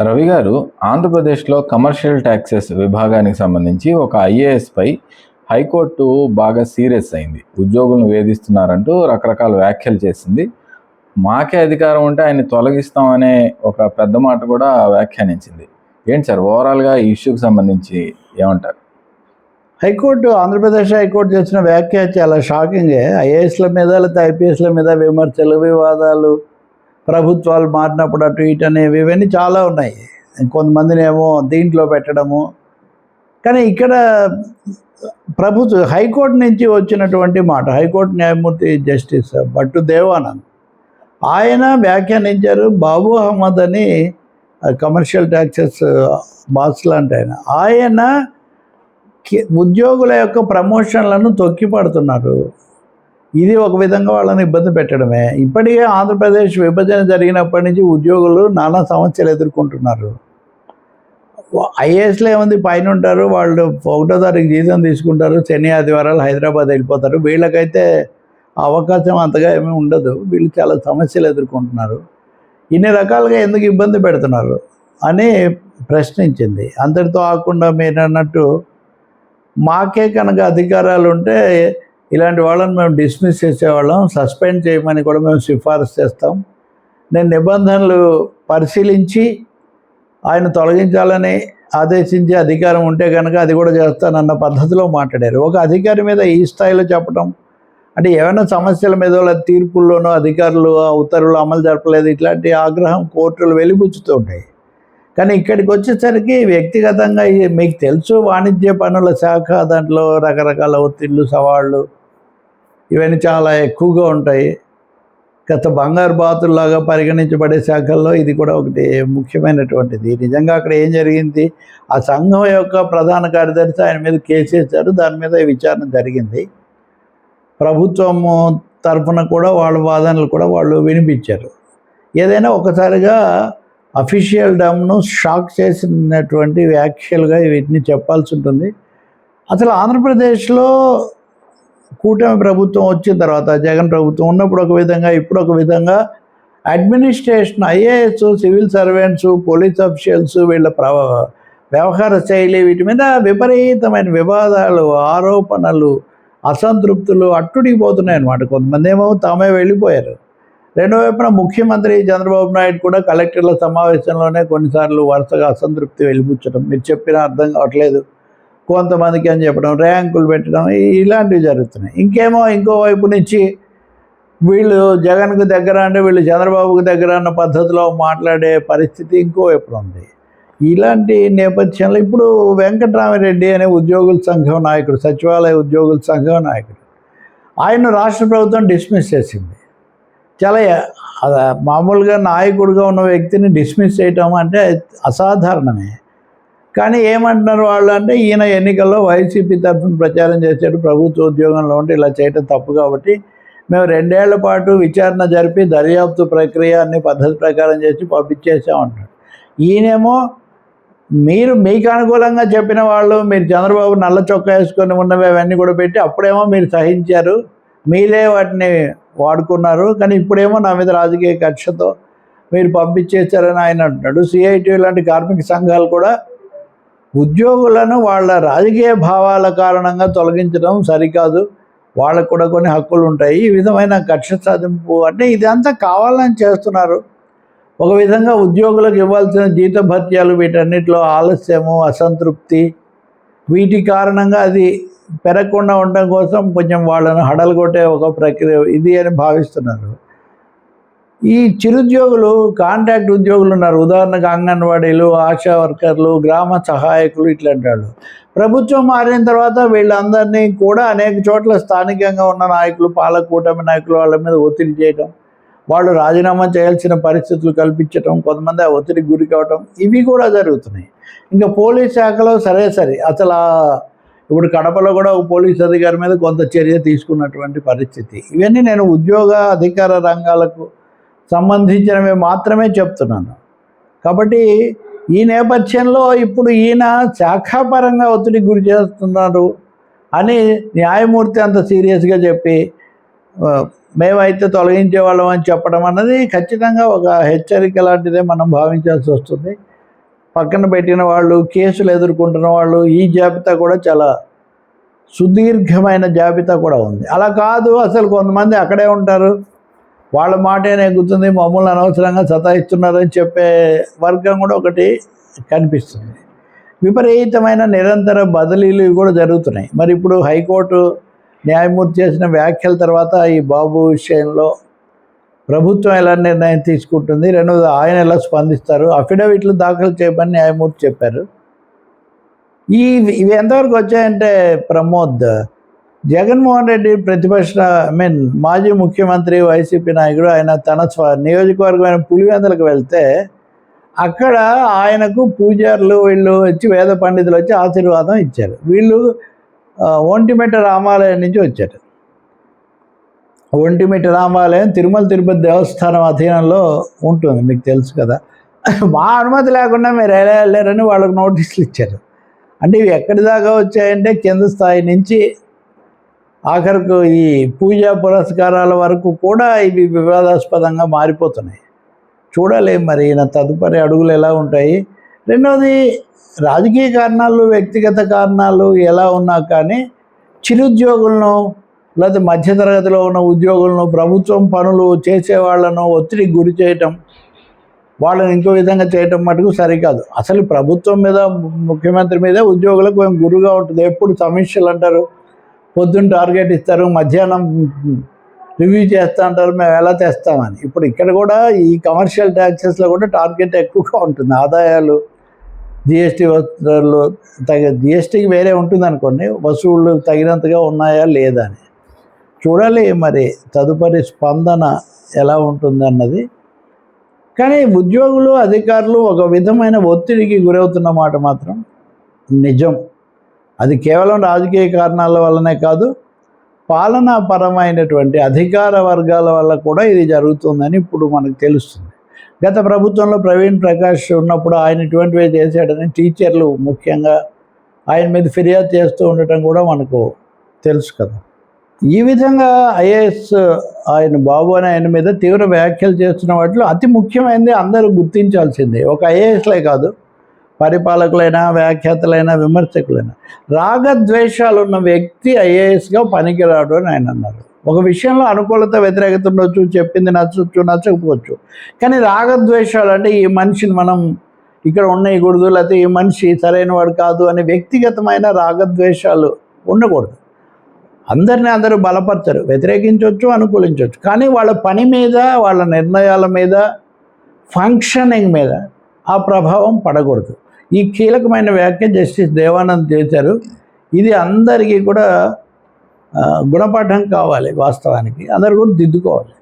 రవి గారు, ఆంధ్రప్రదేశ్లో commercial taxes విభాగానికి సంబంధించి ఒక ఐఏఎస్పై హైకోర్టు బాగా సీరియస్ అయింది. ఉద్యోగులను వేధిస్తున్నారంటూ రకరకాల వ్యాఖ్యలు చేసింది. మాకే అధికారం ఉంటే ఆయన్ని తొలగిస్తామనే ఒక పెద్ద మాట కూడా వ్యాఖ్యానించింది. ఏంటి సార్, ఓవరాల్గా ఈ ఇష్యూకి సంబంధించి ఏమంటారు? హైకోర్టు, ఆంధ్రప్రదేశ్ హైకోర్టు చేసిన వ్యాఖ్య చాలా షాకింగే. ఐఏఎస్ల మీద లేకపోతే ఐపీఎస్ల మీద విమర్శలు, వివాదాలు, ప్రభుత్వాలు మారినప్పుడు అటు ఇటు అనేవి ఇవన్నీ చాలా ఉన్నాయి. కొంతమందిని ఏమో దీంట్లో పెట్టడము. కానీ ఇక్కడ హైకోర్టు నుంచి వచ్చినటువంటి మాట, హైకోర్టు న్యాయమూర్తి జస్టిస్ భట్టు దేవానంద్ ఆయన వ్యాఖ్యానించారు. బాబు అహ్మద్ అని కమర్షియల్ ట్యాక్సెస్ బాస్ లాంటి ఆయన ఉద్యోగుల యొక్క ప్రమోషన్లను తొక్కిపడుతున్నారు. ఇది ఒక విధంగా వాళ్ళని ఇబ్బంది పెట్టడమే. ఇప్పటికే ఆంధ్రప్రదేశ్ విభజన జరిగినప్పటి నుంచి ఉద్యోగులు నానా సమస్యలు ఎదుర్కొంటున్నారు. ఐఏఎస్లో ఏముంది, పైన ఉంటారు, వాళ్ళు 1వ తారీఖు జీతం తీసుకుంటారు, శని ఆదివారాలు హైదరాబాద్ వెళ్ళిపోతారు. వీళ్ళకైతే అవకాశం అంతగా ఏమీ ఉండదు. వీళ్ళు చాలా సమస్యలు ఎదుర్కొంటున్నారు. ఇన్ని రకాలుగా ఎందుకు ఇబ్బంది పెడుతున్నారు అని ప్రశ్నించింది. అంతటితో ఆకుండా మీరు అన్నట్టు మాకే కనుక అధికారాలు ఉంటే ఇలాంటి వాళ్ళని మేము డిస్మిస్ చేసేవాళ్ళం, సస్పెండ్ చేయమని కూడా మేము సిఫారసు చేస్తాం. నేను నిబంధనలు పరిశీలించి ఆయన తొలగించాలని ఆదేశించే అధికారం ఉంటే కనుక అది కూడా చేస్తానన్న పద్ధతిలో మాట్లాడారు. ఒక అధికారి మీద ఈ స్థాయిలో చెప్పడం అంటే ఏమైనా సమస్యల మీద తీర్పుల్లోనూ అధికారులు ఉత్తర్వులు అమలు జరపలేదు, ఇట్లాంటి ఆగ్రహం కోర్టులు వెలిబుచ్చుతూ ఉంటాయి. కానీ ఇక్కడికి వచ్చేసరికి వ్యక్తిగతంగా మీకు తెలుసు, వాణిజ్య పన్నుల శాఖ, దాంట్లో రకరకాల ఒత్తిళ్ళు, సవాళ్ళు ఇవన్నీ చాలా ఎక్కువగా ఉంటాయి. గత బంగారు బాతుల్లాగా పరిగణించబడే శాఖల్లో ఇది కూడా ఒకటి ముఖ్యమైనటువంటిది. నిజంగా అక్కడ ఏం జరిగింది, ఆ సంఘం యొక్క ప్రధాన కార్యదర్శి ఆయన మీద కేసు వేశారు. దాని మీద విచారణ జరిగింది. ప్రభుత్వం తరఫున కూడా వాళ్ళ వాదనలు కూడా వాళ్ళు వినిపించారు. ఏదైనా ఒకసారిగా అఫీషియల్ డమ్ను షాక్ చేసినటువంటి వ్యాఖ్యలుగా వీటిని చెప్పాల్సి ఉంటుంది. అసలు ఆంధ్రప్రదేశ్లో కూటమి ప్రభుత్వం వచ్చిన తర్వాత, జగన్ ప్రభుత్వం ఉన్నప్పుడు ఒక విధంగా, ఇప్పుడు ఒక విధంగా administration, IAS, civil servants, police officials వీళ్ళ వ్యవహార శైలి వీటి మీద విపరీతమైన వివాదాలు, ఆరోపణలు, అసంతృప్తులు అట్టుడిగిపోతున్నాయి అన్నమాట. కొంతమంది ఏమో తామే వెళ్ళిపోయారు. రెండో వైపున ముఖ్యమంత్రి చంద్రబాబు నాయుడు కూడా కలెక్టర్ల సమావేశంలోనే కొన్నిసార్లు వరుసగా అసంతృప్తి వెలిబుచ్చడం, మీరు చెప్పిన అర్థం కావట్లేదు కొంతమందికి అని చెప్పడం, ర్యాంకులు పెట్టడం, ఇలాంటివి జరుగుతున్నాయి. ఇంకో వైపు నుంచి వీళ్ళు జగన్కు దగ్గర అంటే వీళ్ళు చంద్రబాబుకు దగ్గర అన్న పద్ధతిలో మాట్లాడే పరిస్థితి ఇంకో వైపు ఉంది. ఇలాంటి నేపథ్యంలో ఇప్పుడు వెంకటరామిరెడ్డి అనే ఉద్యోగుల సంఘం నాయకుడు, సచివాలయ ఉద్యోగుల సంఘం నాయకుడు, ఆయన రాష్ట్ర ప్రభుత్వం డిస్మిస్ చేసింది. చాలా మామూలుగా నాయకుడిగా ఉన్న వ్యక్తిని డిస్మిస్ చేయటం అంటే అసాధారణమే. కానీ ఏమంటున్నారు వాళ్ళు అంటే, ఈయన ఎన్నికల్లో వైసీపీ తరఫున ప్రచారం చేశాడు, ప్రభుత్వ ఉద్యోగంలో ఉంటే ఇలా చేయటం తప్పు కాబట్టి మేము 2 ఏళ్ల పాటు విచారణ జరిపి దర్యాప్తు ప్రక్రియ అన్ని పద్ధతి ప్రకారం చేసి పంపించేసామంటాడు. ఈయనేమో మీకు అనుకూలంగా చెప్పిన వాళ్ళు, మీరు చంద్రబాబు నల్ల చొక్కా వేసుకొని ఉన్నవి అవన్నీ కూడా పెట్టి అప్పుడేమో మీరు సహించారు, మీరే వాటిని వాడుకున్నారు. కానీ ఇప్పుడేమో నా మీద రాజకీయ కక్షతో మీరు పంపించేశారని ఆయన అంటున్నాడు. సిఐటి లాంటి కార్మిక సంఘాలు కూడా ఉద్యోగులను వాళ్ళ రాజకీయ భావాల కారణంగా తొలగించడం సరికాదు, వాళ్ళకు కూడా కొన్ని హక్కులు ఉంటాయి. ఈ విధమైన కక్ష సాధింపు అంటే ఇదంతా కావాలని చేస్తున్నారు. ఒక విధంగా ఉద్యోగులకు ఇవ్వాల్సిన జీతభత్యాలు వీటన్నిటిలో ఆలస్యము, అసంతృప్తి, వీటి కారణంగా అది పెరగకుండా ఉండడం కోసం కొంచెం వాళ్ళను హడలు కొట్టే ఒక ప్రక్రియ ఇది అని భావిస్తున్నారు. ఈ చిరుద్యోగులు, కాంట్రాక్ట్ ఉద్యోగులు ఉన్నారు. ఉదాహరణకు అంగన్వాడీలు, ఆశా వర్కర్లు, గ్రామ సహాయకులు, ఇట్లాంటి వాళ్ళు. ప్రభుత్వం మారిన తర్వాత వీళ్ళందరినీ కూడా అనేక చోట్ల స్థానికంగా ఉన్న నాయకులు, పాలక కూటమి నాయకులు వాళ్ళ మీద ఒత్తిడి చేయడం, వాళ్ళు రాజీనామా చేయాల్సిన పరిస్థితులు కల్పించడం, కొంతమంది ఆ ఒత్తిడికి గురి కావడం, ఇవి కూడా జరుగుతున్నాయి. ఇంకా పోలీస్ శాఖలో సరే అసలు ఇప్పుడు కడపలో కూడా ఒక పోలీస్ అధికారి మీద కొంత చర్య తీసుకున్నటువంటి పరిస్థితి. ఇవన్నీ నేను ఉద్యోగ అధికార రంగాలకు సంబంధించినవి మాత్రమే చెప్తున్నాను. కాబట్టి ఈ నేపథ్యంలో ఇప్పుడు ఈయన శాఖాపరంగా ఒత్తిడికి గురి చేస్తున్నారు అని న్యాయమూర్తి అంత సీరియస్గా చెప్పి మేమైతే తొలగించే వాళ్ళం అని చెప్పడం అన్నది ఖచ్చితంగా ఒక హెచ్చరిక లాంటిదే మనం భావించాల్సి వస్తుంది. పక్కన పెట్టిన వాళ్ళు, కేసులు ఎదుర్కొంటున్న వాళ్ళు, ఈ జాబితా కూడా చాలా సుదీర్ఘమైన జాబితా కూడా ఉంది. అలా కాదు, అసలు కొంతమంది అక్కడే ఉంటారు, వాళ్ళ మాటే నెగ్గుతుంది, మమ్మల్ని అనవసరంగా సతాయిస్తున్నారని చెప్పే వర్గం కూడా ఒకటి కనిపిస్తుంది. విపరీతమైన నిరంతర బదిలీలు కూడా జరుగుతున్నాయి. మరి ఇప్పుడు హైకోర్టు న్యాయమూర్తి చేసిన వ్యాఖ్యల తర్వాత ఈ బాబు విషయంలో ప్రభుత్వం ఎలా నిర్ణయం తీసుకుంటుంది, రెండవది ఆయన ఎలా స్పందిస్తారు, అఫిడవిట్లు దాఖలు చేయమని న్యాయమూర్తి చెప్పారు. ఇవి ఎంతవరకు వచ్చాయంటే ప్రమోద్, జగన్మోహన్ రెడ్డి ప్రతిపక్ష మాజీ ముఖ్యమంత్రి వైసీపీ నాయకుడు, ఆయన తన నియోజకవర్గమైన పులివెందులకు వెళ్తే అక్కడ ఆయనకు పూజారులు వీళ్ళు వచ్చి వేద పండితులు వచ్చి ఆశీర్వాదం ఇచ్చారు. వీళ్ళు ఒంటిమిట్ట రామాలయం నుంచి వచ్చారు. ఒంటిమిట్ట రామాలయం తిరుమల తిరుపతి దేవస్థానం అధీనంలో ఉంటుంది, మీకు తెలుసు కదా. మా అనుమతి లేకుండా మీరు ఎలా వెళ్ళారని వాళ్ళకు నోటీసులు ఇచ్చారు. అంటే ఇవి ఎక్కడి దాకా వచ్చాయంటే కింద స్థాయి నుంచి ఆఖరికి ఈ పూజా పురస్కారాల వరకు కూడా ఇవి వివాదాస్పదంగా మారిపోతున్నాయి. చూడాలి మరి నా తదుపరి అడుగులు ఎలా ఉంటాయి. రెండవది, రాజకీయ కారణాలు, వ్యక్తిగత కారణాలు ఎలా ఉన్నా కానీ చిరుద్యోగులను లేదా మధ్యతరగతిలో ఉన్న ఉద్యోగులను, ప్రభుత్వం పనులు చేసేవాళ్లను ఒత్తిడికి గురి చేయటం, వాళ్ళని ఇంకో విధంగా చేయటం మటుకు సరికాదు. అసలు ప్రభుత్వం మీద, ముఖ్యమంత్రి మీద ఉద్యోగులకు మేము గురుగా ఉంటుంది. ఎప్పుడు సమీక్షలు అంటారు, పొద్దున్న టార్గెట్ ఇస్తారు, మధ్యాహ్నం రివ్యూ చేస్తూ అంటారు, మేము ఎలా తెస్తామని. ఇప్పుడు ఇక్కడ కూడా ఈ కమర్షియల్ ట్యాక్సెస్లో కూడా టార్గెట్ ఎక్కువగా ఉంటుంది. ఆదాయాలు, జిఎస్టీ వసూళ్ళు జిఎస్టీకి వేరే ఉంటుంది అనుకోండి, వసూళ్ళు తగినంతగా ఉన్నాయా లేదా అని చూడాలి. మరి తదుపరి స్పందన ఎలా ఉంటుందన్నది. కానీ ఉద్యోగులు, అధికారులు ఒక విధమైన ఒత్తిడికి గురవుతున్న మాట మాత్రం నిజం. అది కేవలం రాజకీయ కారణాల వల్లనే కాదు, పాలనాపరమైనటువంటి అధికార వర్గాల వల్ల కూడా ఇది జరుగుతుందని ఇప్పుడు మనకు తెలుస్తుంది. గత ప్రభుత్వంలో ప్రవీణ్ ప్రకాష్ ఉన్నప్పుడు ఆయన ఇటువంటివే చేశాడని టీచర్లు ముఖ్యంగా ఆయన మీద ఫిర్యాదు చేస్తూ ఉండటం కూడా మనకు తెలుసు కదా. ఈ విధంగా ఐఏఎస్ ఆయన బాబు అని ఆయన మీద తీవ్ర వ్యాఖ్యలు చేస్తున్న వాటిలో అతి ముఖ్యమైనది అందరూ గుర్తించాల్సిందే. ఒక ఐఏఎస్లే కాదు, పరిపాలకులైనా, వ్యాఖ్యాతలైనా, విమర్శకులైనా, రాగద్వేషాలు ఉన్న వ్యక్తి ఐఏఎస్గా పనికిరాడు అని ఆయన అన్నారు. ఒక విషయంలో అనుకూలత, వ్యతిరేకత ఉండొచ్చు, చెప్పింది నచ్చవచ్చు, నచ్చకపోవచ్చు. కానీ రాగద్వేషాలు అంటే ఈ మనిషిని మనం ఇక్కడ ఉండకూడదు, లేకపోతే ఈ మనిషి సరైన వాడు కాదు అనే వ్యక్తిగతమైన రాగద్వేషాలు ఉండకూడదు. అందరూ బలపరచరు, వ్యతిరేకించవచ్చు, అనుకూలించవచ్చు. కానీ వాళ్ళ పని మీద, వాళ్ళ నిర్ణయాల మీద, ఫంక్షనింగ్ మీద ఆ ప్రభావం పడకూడదు. ఈ కీలకమైన వ్యాఖ్య జస్టిస్ దేవానంద్ చేశారు. ఇది అందరికీ కూడా గుణపాఠం కావాలి. వాస్తవానికి అందరూ కూడా దిద్దుకోవాలి.